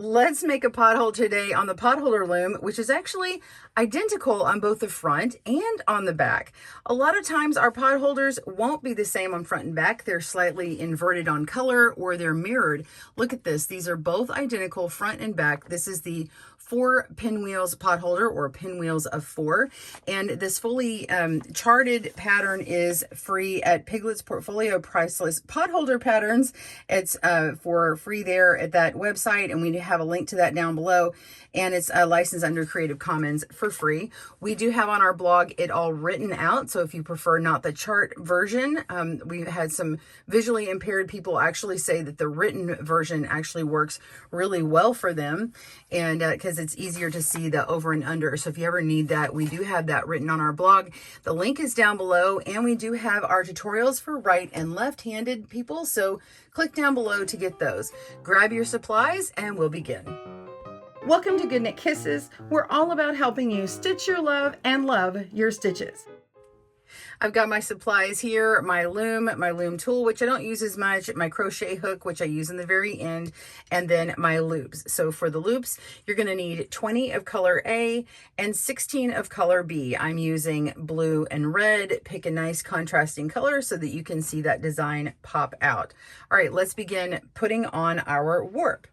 Let's make a pothole today on the potholder loom, which is actually identical on both the front and on the back. A lot of times our potholders won't be the same on front and back. They're slightly inverted on color or they're mirrored. Look at this. These are both identical front and back. This is the 4 Pinwheels Potholder, or Pinwheels of 4. And this fully charted pattern is free at Piglet's Portfolio Priceless Potholder Patterns. It's for free there at that website, and we have a link to that down below. And it's licensed under Creative Commons for free. We do have on our blog it all written out, so if you prefer not the chart version, we've had some visually impaired people actually say that the written version actually works really well for them, and because it's easier to see the over and under. So if you ever need that, we do have that written on our blog. The link is down below, and we do have our tutorials for right and left-handed people, so click down below to get those. Grab your supplies and we'll begin. Welcome to Good Knit Kisses. We're all about helping you stitch your love and love your stitches. I've got my supplies here, my loom tool, which I don't use as much, my crochet hook, which I use in the very end, and then my loops. So for the loops, you're going to need 20 of color A and 16 of color B. I'm using blue and red. Pick a nice contrasting color so that you can see that design pop out. All right, let's begin putting on our warp.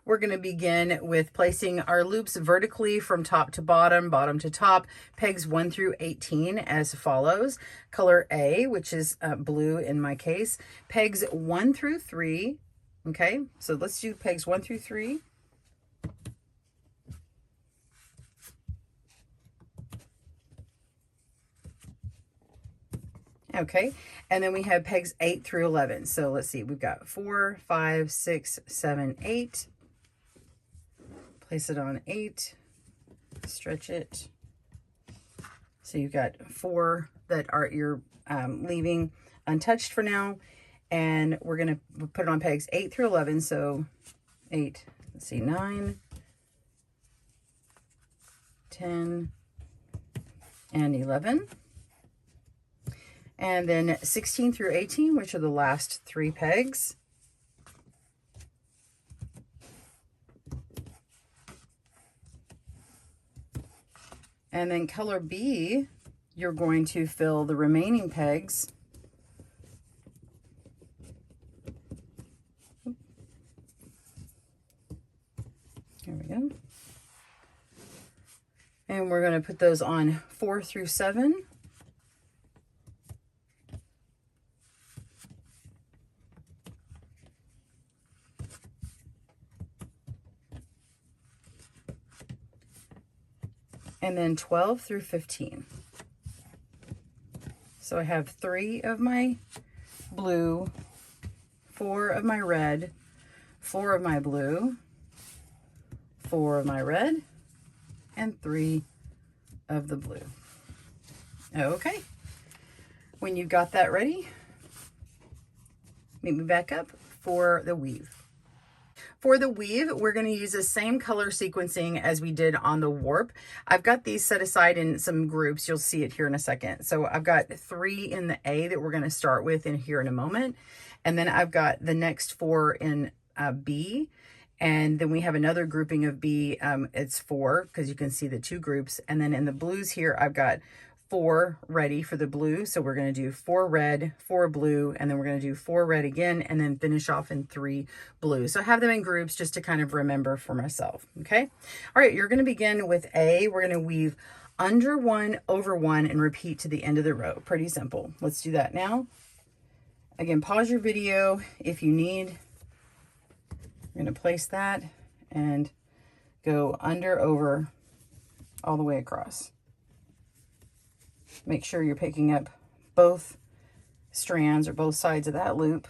We're going to begin with placing our loops vertically from top to bottom, bottom to top, pegs 1 through 18 as follows. Color A, which is blue in my case, pegs 1 through 3. Okay, so let's do pegs 1 through 3. Okay, and then we have pegs 8 through 11. So let's see, we've got 4, 5, 6, 7, 8. Place it on 8, stretch it. So you've got 4 that are you're leaving untouched for now, and we're going to put it on pegs 8 through 11. So 8, let's see, 9, 10, and 11. And then 16 through 18, which are the last 3 pegs. And then color B, you're going to fill the remaining pegs. Here we go. And we're going to put those on 4 through 7. And then 12 through 15. So I have 3 of my blue, 4 of my red, 4 of my blue, 4 of my red, and 3 of the blue. Okay. When you got that ready, meet me back up for the weave. For the weave, we're going to use the same color sequencing as we did on the warp. I've got these set aside in some groups. You'll see it here in a second. So I've got 3 in the A that we're going to start with in here in a moment. And then I've got the next 4 in B. And then we have another grouping of B. It's 4 because you can see the 2 groups. And then in the blues here, I've got 4 ready for the blue. So we're going to do 4 red, 4 blue, and then we're going to do 4 red again, and then finish off in 3 blue. So I have them in groups just to kind of remember for myself. Okay. All right. You're going to begin with A. We're going to weave under 1, over 1, and repeat to the end of the row. Pretty simple. Let's do that now. Again, pause your video if you need. You're going to place that and go under, over, all the way across. Make sure you're picking up both strands or both sides of that loop.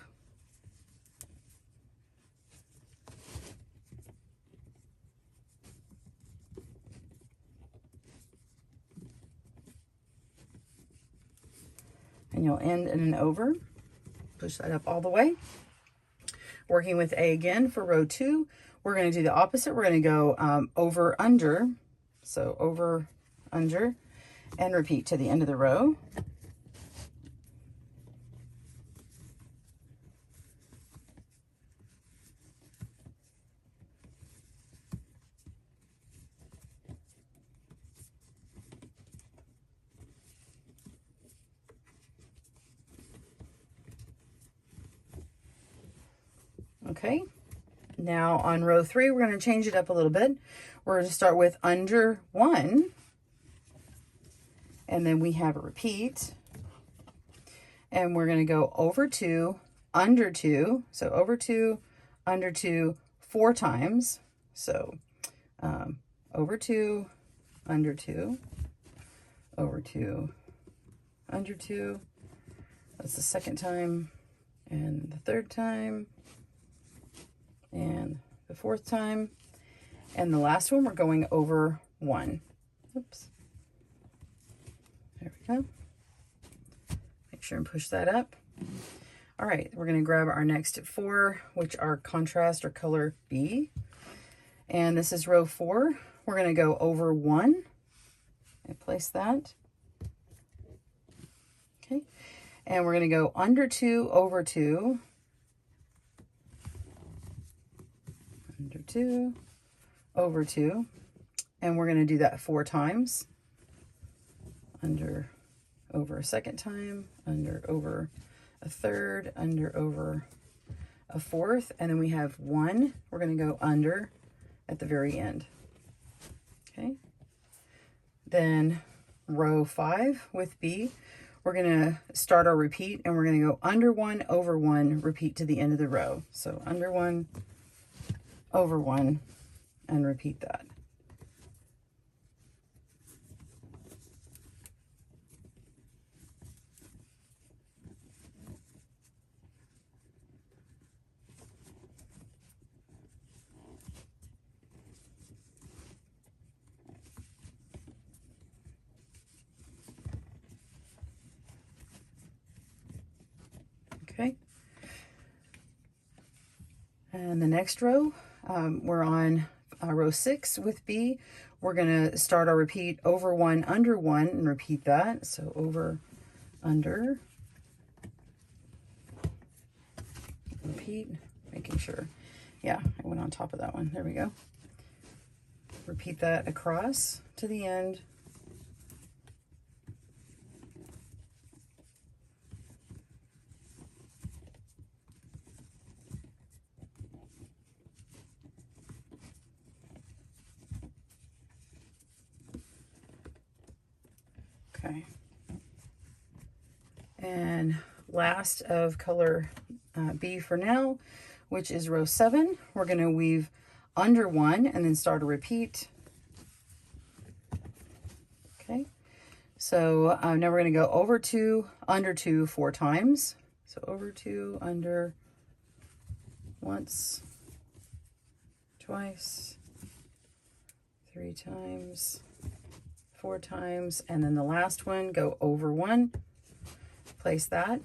And you'll end in an over. Push that up all the way. Working with A again for row 2. We're going to do the opposite. We're going to go over, under. So over, under. And repeat to the end of the row. Okay, now on row 3, we're going to change it up a little bit. We're going to start with under 1, and then we have a repeat, and we're going to go over 2, under 2, so over 2, under 2, 4 times. So over 2, under 2, over 2, under 2. That's the second time, and the third time, and the fourth time, and the last one we're going over 1. Oops. There we go. Make sure and push that up. All right, we're going to grab our next 4, which are contrast or color B. And this is row 4. We're going to go over 1 and place that. Okay. And we're going to go under 2, over 2. Under 2, over 2. And we're going to do that 4 times. Under, over a second time, under, over a third, under, over a fourth, and then we have 1. We're going to go under at the very end. Okay. Then row 5 with B, we're going to start our repeat, and we're going to go under 1, over 1, repeat to the end of the row. So under 1, over 1, and repeat that. Okay, and the next row, we're on row 6 with B. We're going to start our repeat over 1, under 1, and repeat that. So over, under, repeat, making sure, yeah, I went on top of that one. There we go. Repeat that across to the end. Okay, and last of color B for now, which is row 7, we're going to weave under 1 and then start a repeat. Okay, so now we're going to go over 2, under 2, 4 times. So over 2, under, once, twice, 3 times, 4 times, and then the last one, go over 1, place that.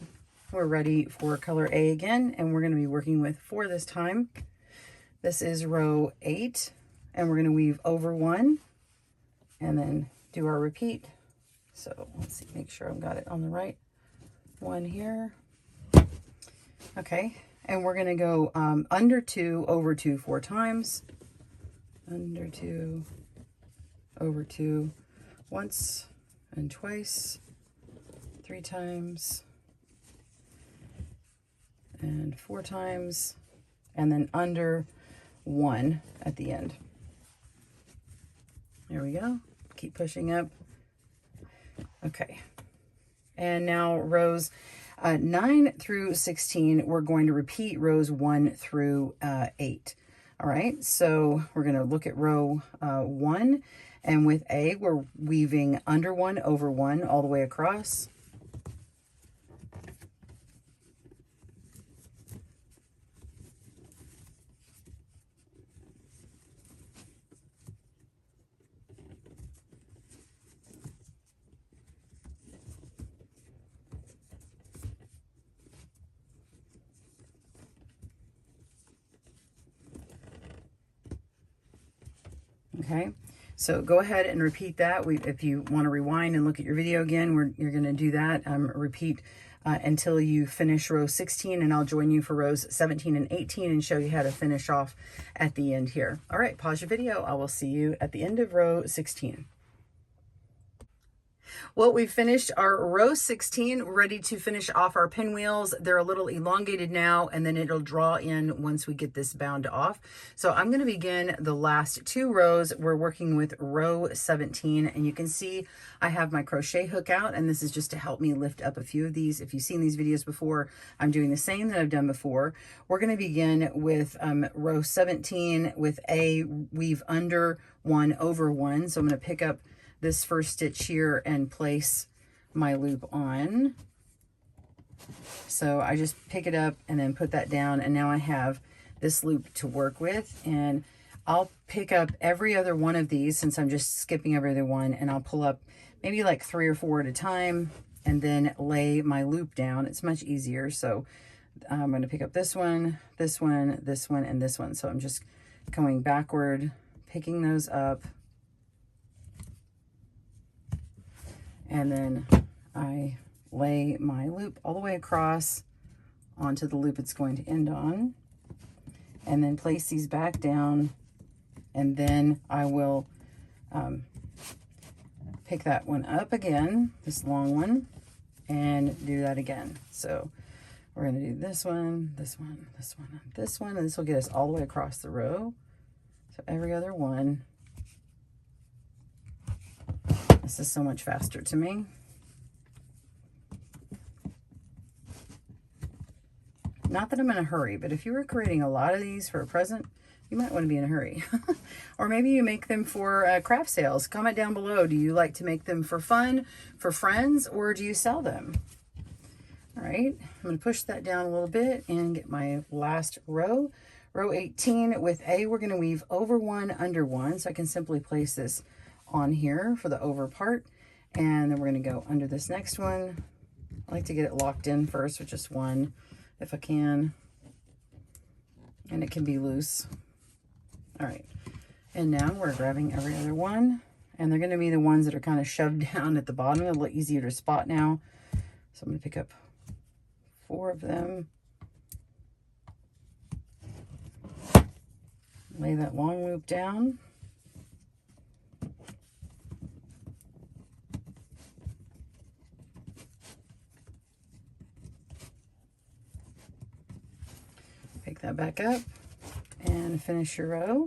We're ready for color A again, and we're going to be working with 4 this time. This is row 8, and we're going to weave over 1, and then do our repeat. So let's see, make sure I've got it on the right one here. Okay, and we're going to go under 2, over 2, 4 times. Under 2, over 2, once and twice, 3 times, and 4 times, and then under 1 at the end. There we go. Keep pushing up. Okay. And now rows 9 through 16, we're going to repeat rows 1 through 8. All right, so we're going to look at row 1. And with A, we're weaving under 1, over 1, all the way across. Okay. So go ahead and repeat that. If you want to rewind and look at your video again, you're going to do that. Repeat until you finish row 16, and I'll join you for rows 17 and 18 and show you how to finish off at the end here. All right, pause your video. I will see you at the end of row 16. Well, we finished our row 16, ready to finish off our pinwheels. They're a little elongated now, and then it'll draw in once we get this bound off. So I'm going to begin the last 2 rows. We're working with row 17, and you can see I have my crochet hook out, and this is just to help me lift up a few of these. If you've seen these videos before, I'm doing the same that I've done before. We're going to begin with row 17 with a weave under 1 over 1. So I'm going to pick up this first stitch here and place my loop on. So I just pick it up and then put that down, and now I have this loop to work with. And I'll pick up every other one of these, since I'm just skipping every other one, and I'll pull up maybe like 3 or 4 at a time and then lay my loop down. It's much easier. So I'm going to pick up this one, this one, this one, and this one. So I'm just going backward, picking those up, and then I lay my loop all the way across onto the loop it's going to end on, and then place these back down, and then I will pick that one up again, this long one, and do that again. So we're going to do this one, this one, this one, and this one, and this will get us all the way across the row. So every other one. This is so much faster to me. Not that I'm in a hurry, but if you were creating a lot of these for a present, you might want to be in a hurry. Or maybe you make them for craft sales. Comment down below. Do you like to make them for fun, for friends, or do you sell them? All right, I'm going to push that down a little bit and get my last row. Row 18 with A, we're going to weave over 1, under 1. So I can simply place this on here for the over part, and then we're going to go under this next one. I like to get it locked in first with just one if I can, and it can be loose. All right, and now we're grabbing every other one, and they're going to be the ones that are kind of shoved down at the bottom. A little easier to spot now. So I'm going to pick up 4 of them, lay that long loop down, pick that back up and finish your row.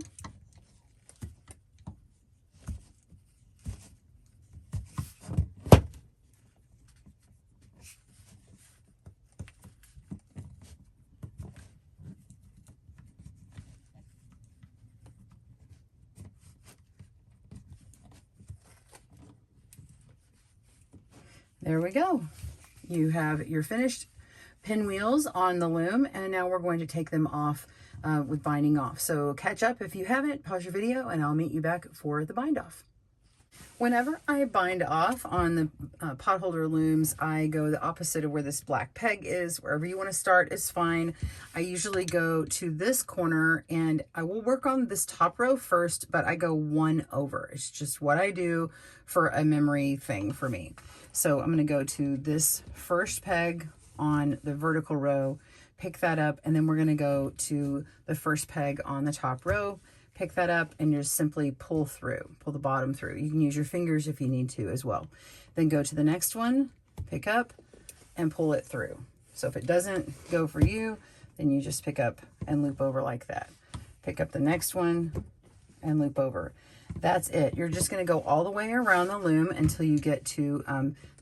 There we go. You have your finished pinwheels on the loom, and now we're going to take them off with binding off. So catch up if you haven't, pause your video, and I'll meet you back for the bind off. Whenever I bind off on the potholder looms, I go the opposite of where this black peg is. Wherever you want to start is fine. I usually go to this corner, and I will work on this top row first, but I go 1 over. It's just what I do for a memory thing for me. So I'm going to go to this first peg on the vertical row, pick that up, and then we're going to go to the first peg on the top row, pick that up, and just simply pull the bottom through. You can use your fingers if you need to as well. Then go to the next one, pick up, and pull it through. So if it doesn't go for you, then you just pick up and loop over like that. Pick up the next one and loop over. That's it. You're just going to go all the way around the loom until you get to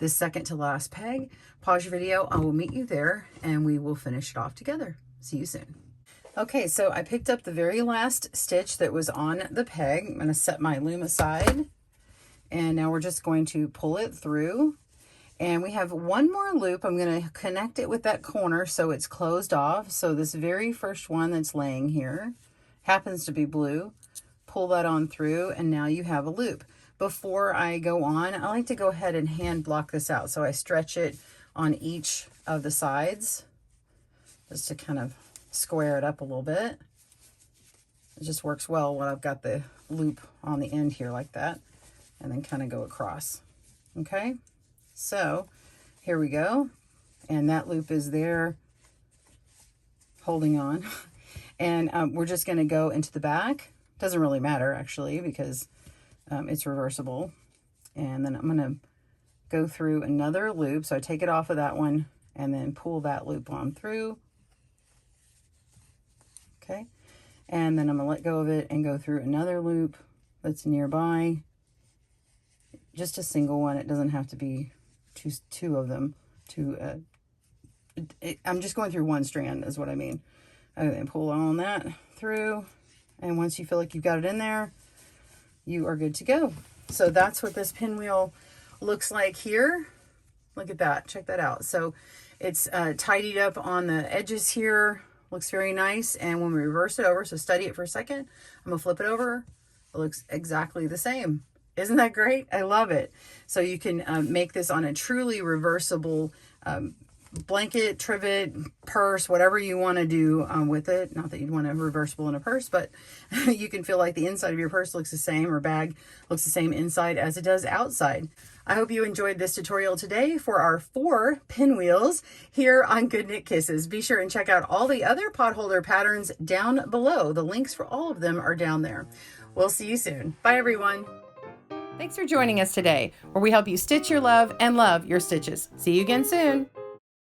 this second to last peg. Pause your video. I will meet you there, and we will finish it off together. See you soon. Okay, so I picked up the very last stitch that was on the peg. I'm going to set my loom aside, and now we're just going to pull it through. And we have one more loop. I'm going to connect it with that corner so it's closed off. So this very first one that's laying here happens to be blue. Pull that on through, and now you have a loop. Before I go on, I like to go ahead and hand block this out. So I stretch it on each of the sides just to kind of square it up a little bit. It just works well when I've got the loop on the end here like that, and then kind of go across. Okay, so here we go, and that loop is there holding on. And we're just going to go into the back. Doesn't really matter actually, because it's reversible. And then I'm going to go through another loop. So I take it off of that one and then pull that loop on through. Okay. And then I'm going to let go of it and go through another loop that's nearby. Just a single one. It doesn't have to be two of them. I'm just going through one strand is what I mean. And then pull on that through. And once you feel like you've got it in there, you are good to go. So that's what this pinwheel looks like here. Look at that. Check that out. So it's tidied up on the edges here. Looks very nice. And when we reverse it over, so study it for a second, I'm going to flip it over. It looks exactly the same. Isn't that great? I love it. So you can make this on a truly reversible blanket, trivet, purse, whatever you want to do with it. Not that you'd want a reversible in a purse, but you can feel like the inside of your purse looks the same, or bag looks the same inside as it does outside. I hope you enjoyed this tutorial today for our 4 pinwheels here on Good Knit Kisses. Be sure and check out all the other potholder patterns down below. The links for all of them are down there. We'll see you soon. Bye, everyone. Thanks for joining us today, where we help you stitch your love and love your stitches. See you again soon.